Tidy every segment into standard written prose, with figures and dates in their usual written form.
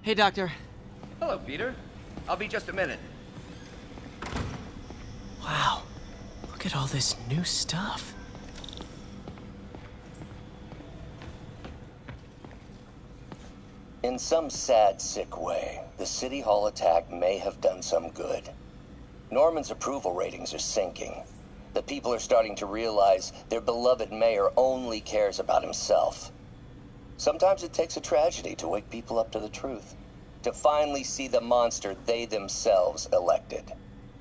Hey, Doctor. Hello, Peter. I'll be just a minute. Wow. Look at all this new stuff. In some sad, sick way, the City Hall attack may have done some good. Norman's approval ratings are sinking. The people are starting to realize their beloved mayor only cares about himself. Sometimes it takes a tragedy to wake people up to the truth, to finally see the monster they themselves elected.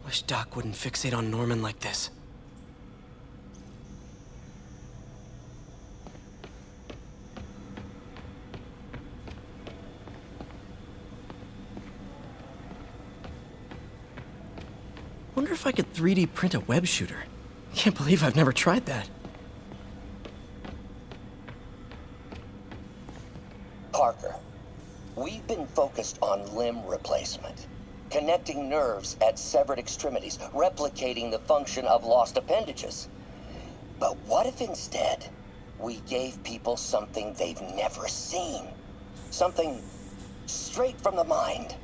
Wish Doc wouldn't fixate on Norman like this. Wonder if I could 3D print a web shooter. Can't believe I've never tried that. Parker, we've been focused on limb replacement, connecting nerves at severed extremities, replicating the function of lost appendages. But what if instead we gave people something they've never seen? Something straight from the mind.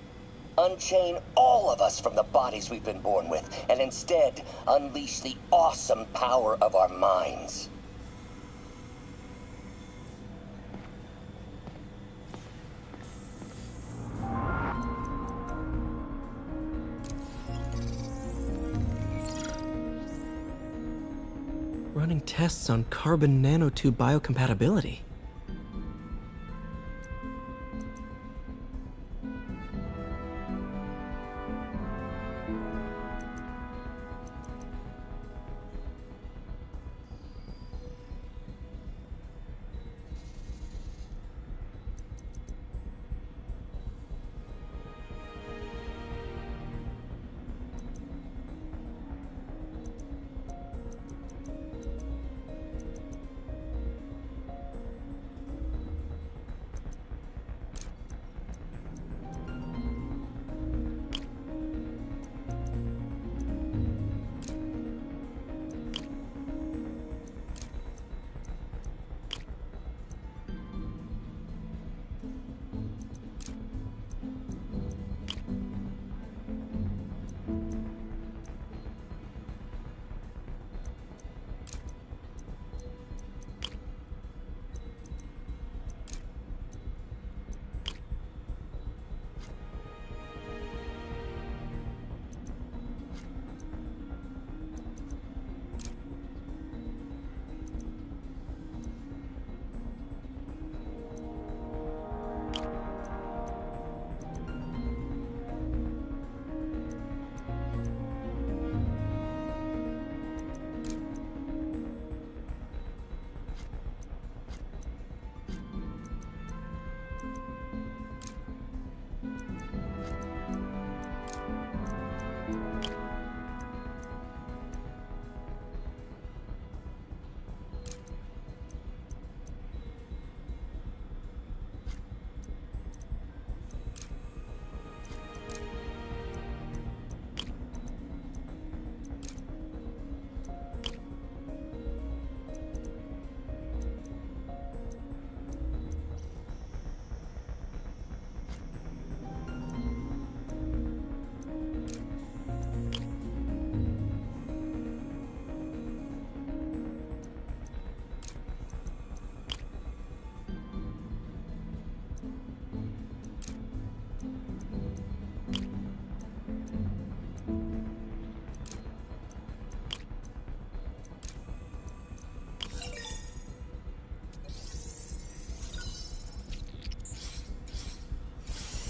Unchain all of us from the bodies we've been born with, and instead unleash the awesome power of our minds. Running tests on carbon nanotube biocompatibility.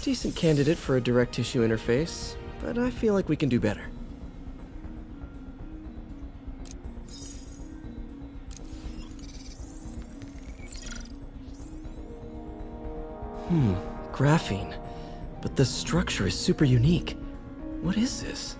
Decent candidate for a direct tissue interface, but I feel like we can do better. Graphene. But the structure is super unique. What is this?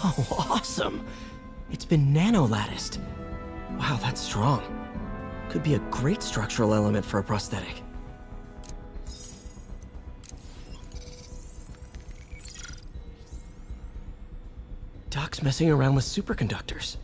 Oh, awesome! It's been nano-latticed. Wow, that's strong. Could be a great structural element for a prosthetic. Doc's messing around with superconductors.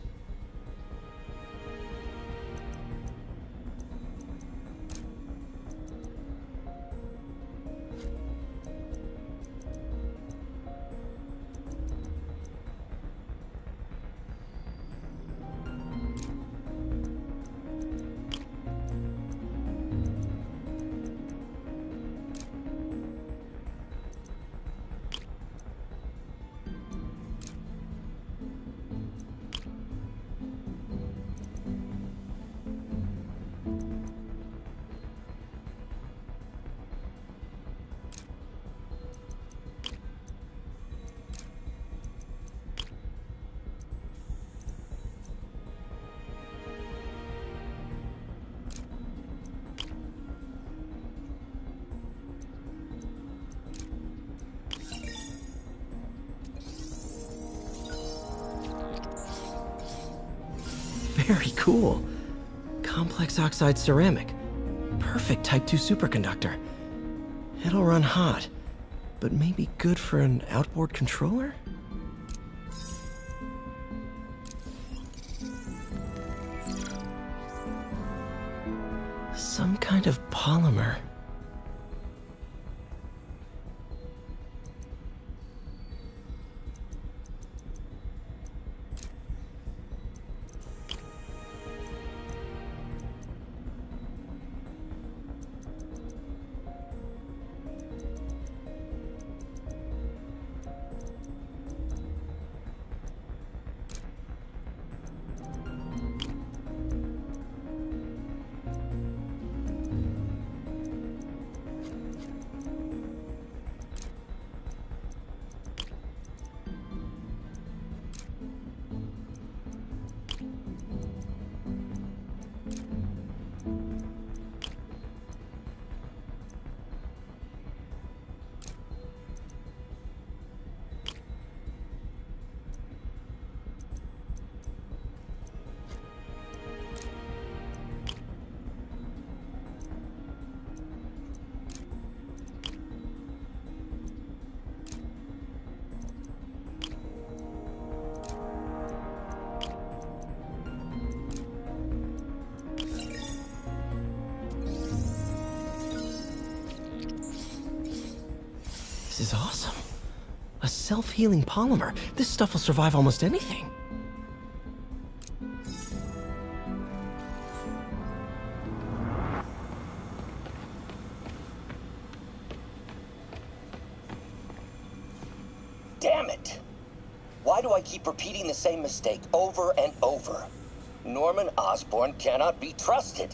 Very cool. Complex oxide ceramic. Perfect Type 2 superconductor. It'll run hot, but maybe good for an outboard controller? Some kind of polymer. This is awesome. A self-healing polymer. This stuff will survive almost anything. Damn it! Why do I keep repeating the same mistake over and over? Norman Osborn cannot be trusted.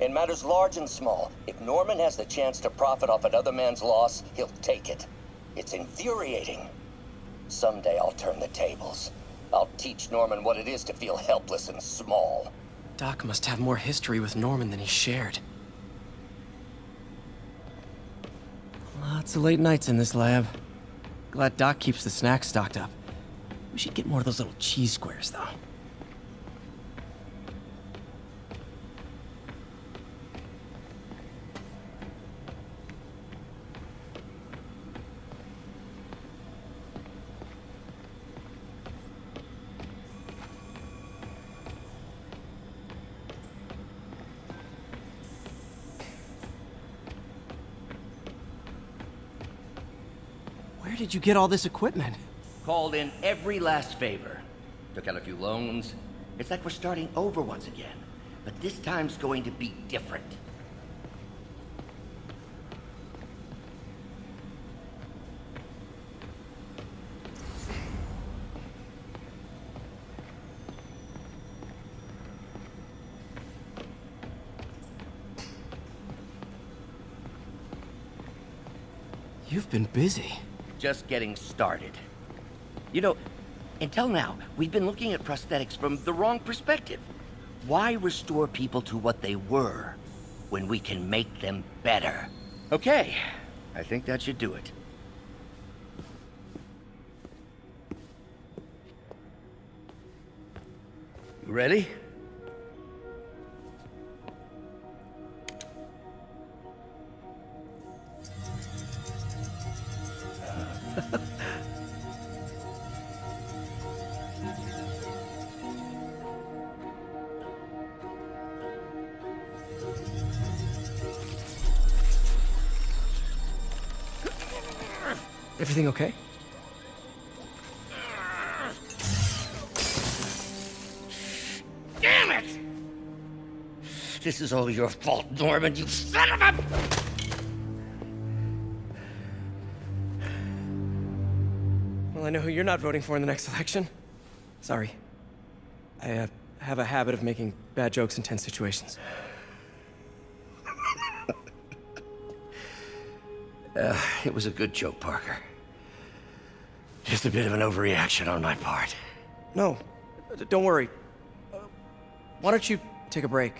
In matters large and small, if Norman has the chance to profit off another man's loss, he'll take it. It's infuriating. Someday I'll turn the tables. I'll teach Norman what it is to feel helpless and small. Doc must have more history with Norman than he shared. Lots of late nights in this lab. Glad Doc keeps the snacks stocked up. We should get more of those little cheese squares, though. Where did you get all this equipment? Called in every last favor. Took out a few loans. It's like we're starting over once again. But this time's going to be different. You've been busy. Just getting started. You know, until now, we've been looking at prosthetics from the wrong perspective. Why restore people to what they were when we can make them better? Okay, I think that should do it. Ready? Everything okay? Damn it! This is all your fault, Norman, you son of a... Well, I know who you're not voting for in the next election. Sorry. I have a habit of making bad jokes in tense situations. It was a good joke, Parker. Just a bit of an overreaction on my part. No, don't worry. Why don't you take a break?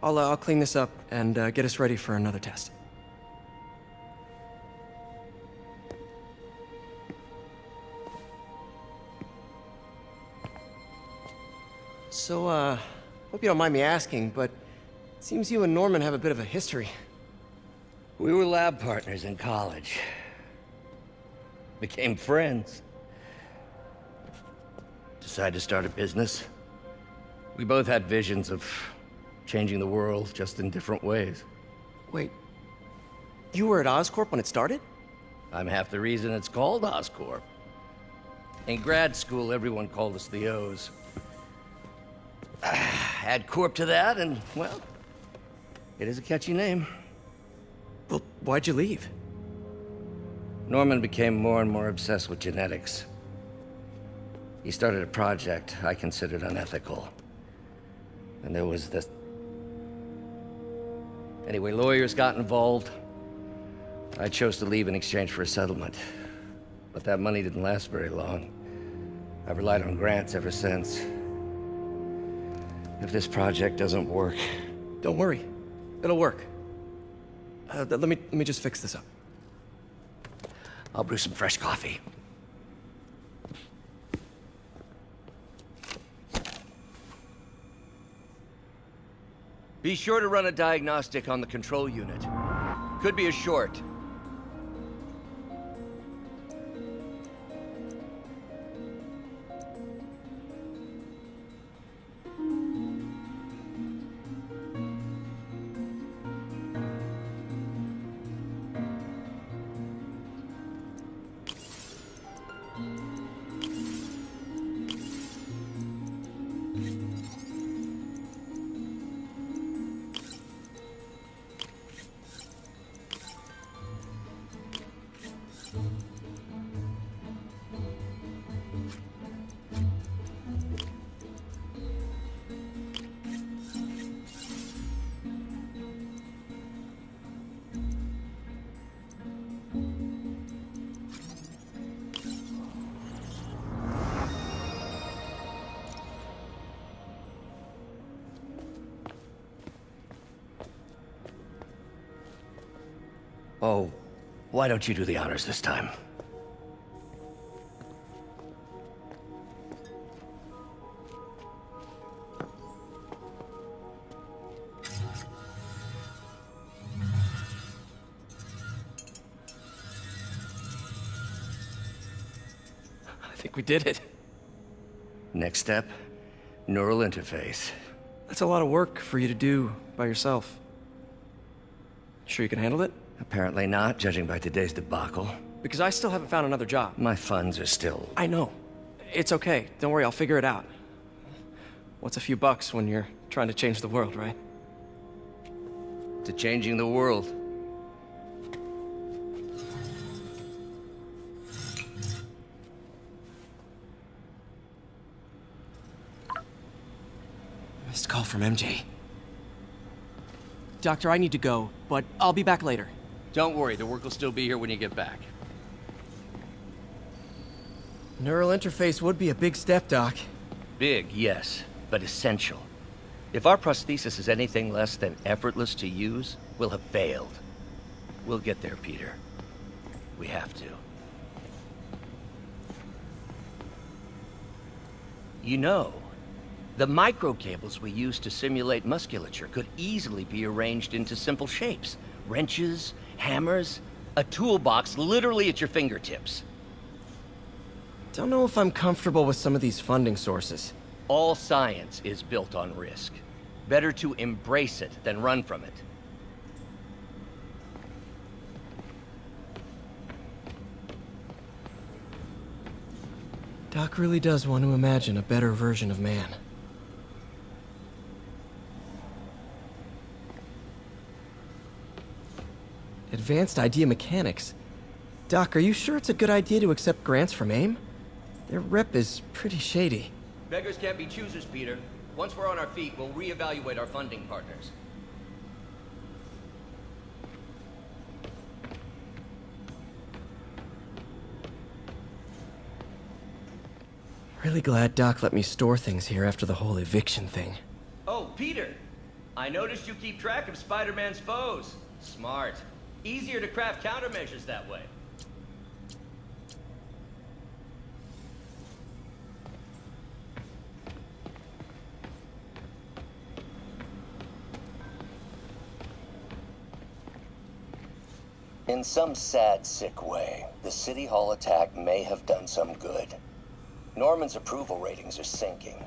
I'll clean this up and get us ready for another test. So, hope you don't mind me asking, but it seems you and Norman have a bit of a history. We were lab partners in college. Became friends. Decided to start a business. We both had visions of changing the world, just in different ways. Wait, you were at Oscorp when it started? I'm half the reason it's called Oscorp. In grad school, everyone called us the O's. Add Corp to that, and, well, it is a catchy name. Well, why'd you leave? Norman became more and more obsessed with genetics. He started a project I considered unethical. And there was this... Anyway, lawyers got involved. I chose to leave in exchange for a settlement. But that money didn't last very long. I've relied on grants ever since. If this project doesn't work... Don't worry. It'll work. Let me just fix this up. I'll brew some fresh coffee. Be sure to run a diagnostic on the control unit. Could be a short. Oh, why don't you do the honors this time? I think we did it. Next step, neural interface. That's a lot of work for you to do by yourself. Sure you can handle it? Apparently not, judging by today's debacle. Because I still haven't found another job. My funds are still... I know. It's okay. Don't worry, I'll figure it out. What's a few bucks when you're trying to change the world, right? to changing the world. Missed call from MJ. Doctor, I need to go, but I'll be back later. Don't worry, the work will still be here when you get back. Neural interface would be a big step, Doc. Big, yes, but essential. If our prosthesis is anything less than effortless to use, we'll have failed. We'll get there, Peter. We have to. You know, The microcables we use to simulate musculature could easily be arranged into simple shapes. Wrenches, hammers, a toolbox literally at your fingertips. Don't know if I'm comfortable with some of these funding sources. All science is built on risk. Better to embrace it than run from it. Doc really does want to imagine a better version of man. Advanced idea mechanics. Doc, are you sure it's a good idea to accept grants from AIM? Their rep is pretty shady. Beggars can't be choosers, Peter. Once we're on our feet, we'll reevaluate our funding partners. Really glad Doc let me store things here after the whole eviction thing. Oh, Peter! I noticed you keep track of Spider-Man's foes. Smart. Easier to craft countermeasures that way. In some sad, sick way, the City Hall attack may have done some good. Norman's approval ratings are sinking.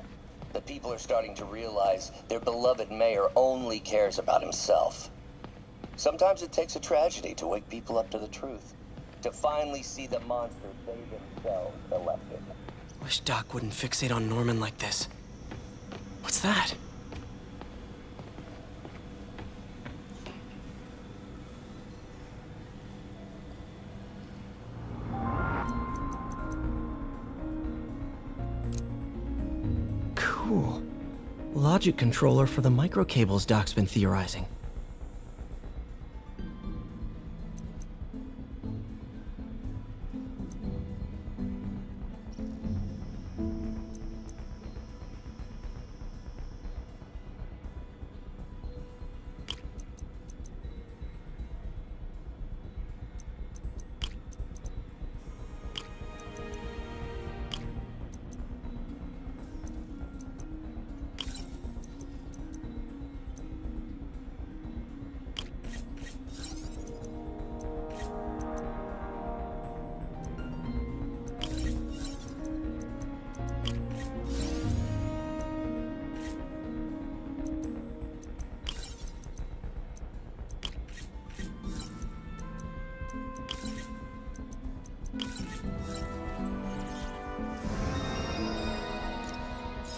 The people are starting to realize their beloved mayor only cares about himself. Sometimes it takes a tragedy to wake people up to the truth, to finally see the monster they themselves elected. Wish Doc wouldn't fixate on Norman like this. What's that? Cool. Logic controller for the microcables Doc's been theorizing.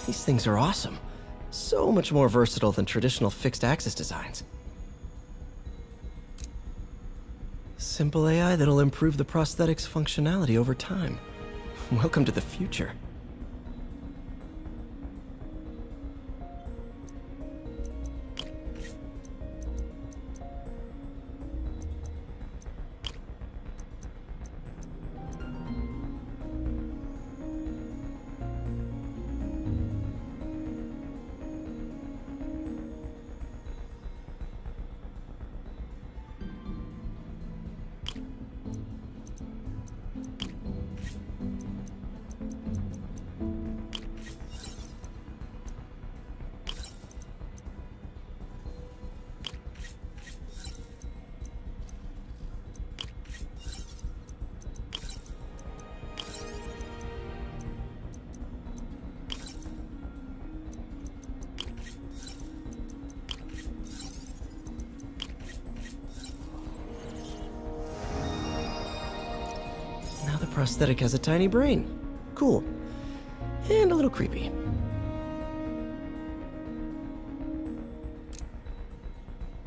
These things are awesome. So much more versatile than traditional fixed-axis designs. Simple AI that'll improve the prosthetics' functionality over time. Welcome to the future. Now the prosthetic has a tiny brain. Cool. And a little creepy.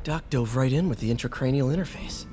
Doc dove right in with the intracranial interface.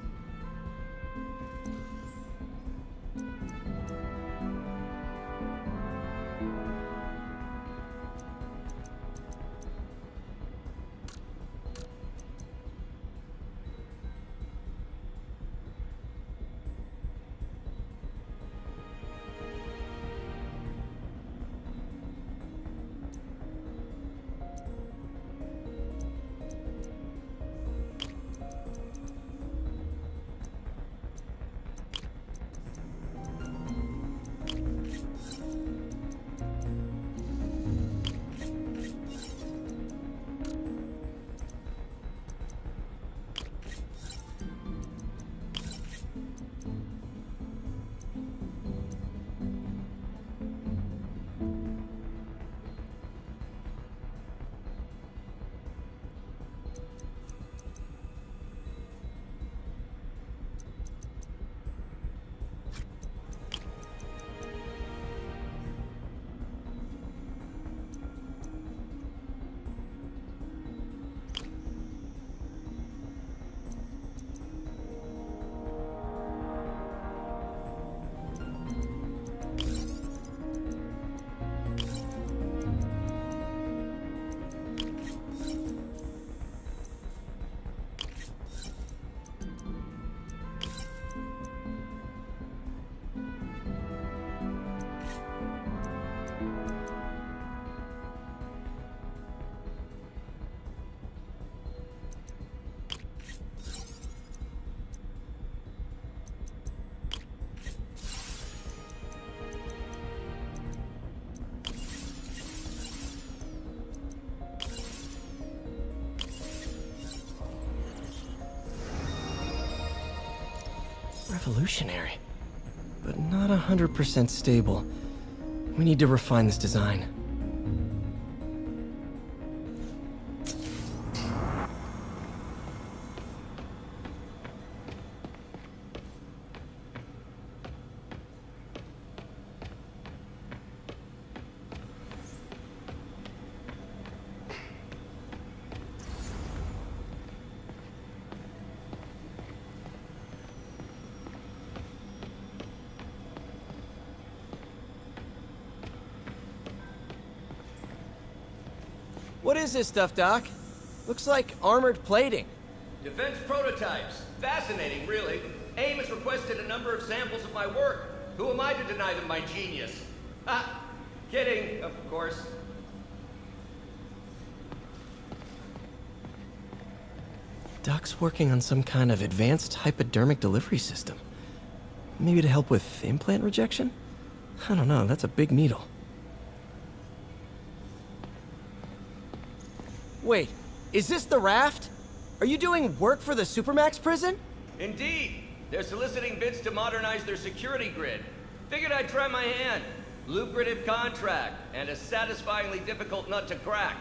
Revolutionary, but not 100% stable. We need to refine this design. What is this stuff, Doc? Looks like armored plating. Defense prototypes. Fascinating, really. AIM has requested a number of samples of my work. Who am I to deny them my genius? Ah, kidding, of course. Doc's working on some kind of advanced hypodermic delivery system. Maybe to help with implant rejection? I don't know, that's a big needle. Wait, is this the raft? Are you doing work for the Supermax prison? Indeed. They're soliciting bids to modernize their security grid. Figured I'd try my hand. Lucrative contract, and a satisfyingly difficult nut to crack.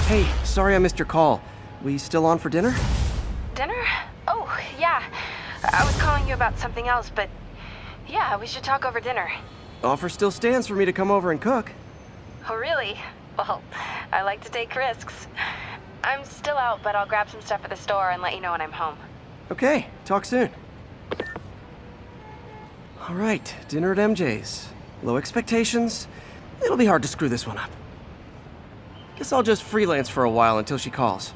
Hey, sorry I missed your call. We still on for dinner? Dinner? Oh, yeah. I was calling you about something else, but yeah, we should talk over dinner. Offer still stands for me to come over and cook. Oh, really? Well, I like to take risks. I'm still out, but I'll grab some stuff at the store and let you know when I'm home. Okay, talk soon. All right, dinner at MJ's. Low expectations. It'll be hard to screw this one up. Guess I'll just freelance for a while until she calls.